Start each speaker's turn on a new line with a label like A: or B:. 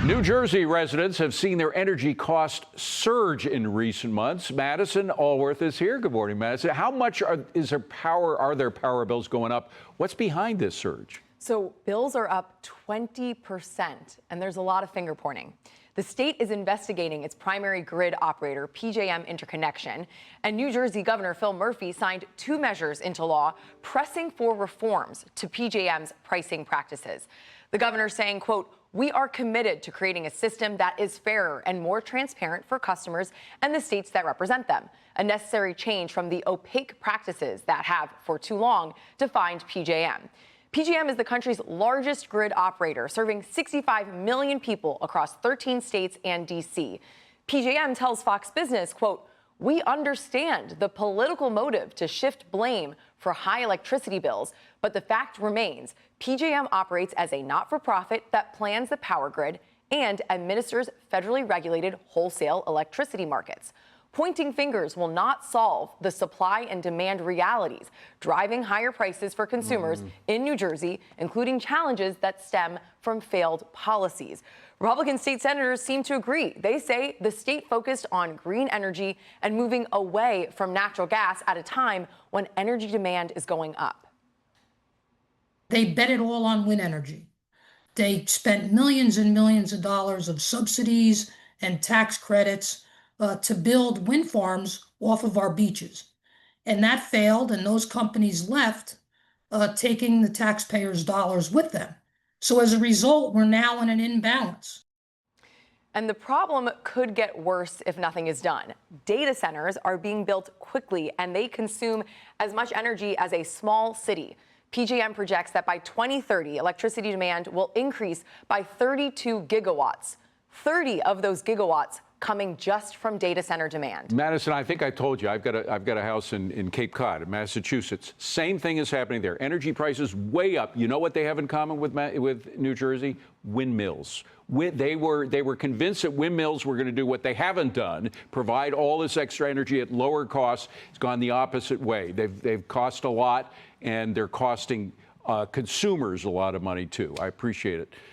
A: New Jersey residents have seen their energy costs surge in recent months. Madison Alworth is here. Good morning, Madison. How much are their power bills going up? What's behind this surge?
B: So bills are up 20%, and there's a lot of finger pointing. The state is investigating its primary grid operator, PJM interconnection, and New Jersey Governor Phil Murphy signed 2 measures into law pressing for reforms to PJM's pricing practices. The governor saying, quote, "We are committed to creating a system that is fairer and more transparent for customers and the states that represent them, a necessary change from the opaque practices that have, for too long, defined PJM." PJM is the country's largest grid operator, serving 65 million people across 13 states and D.C. PJM tells Fox Business, quote, "We understand the political motive to shift blame for high electricity bills, but the fact remains PJM operates as a not-for-profit that plans the power grid and administers federally regulated wholesale electricity markets. Pointing fingers will not solve the supply and demand realities, driving higher prices for consumers in New Jersey, including challenges that stem from failed policies." Republican state senators seem to agree. They say the state focused on green energy and moving away from natural gas at a time when energy demand is going up.
C: They bet it all on wind energy. They spent millions and millions of dollars of subsidies and tax credits to build wind farms off of our beaches. And that failed, and those companies left, taking the taxpayers' dollars with them. So as a result, we're now in an imbalance.
B: And the problem could get worse if nothing is done. Data centers are being built quickly, and they consume as much energy as a small city. PJM projects that by 2030, electricity demand will increase by 32 gigawatts. 30 of those gigawatts coming just from data center demand.
A: Madison, I think I told you, I've got a house in Cape Cod, Massachusetts. Same thing is happening there. Energy prices way up. You know what they have in common with New Jersey? Windmills. They were convinced that windmills were going to do what they haven't done, provide all this extra energy at lower costs. It's gone the opposite way. They've cost a lot, and they're costing consumers a lot of money too. I appreciate it.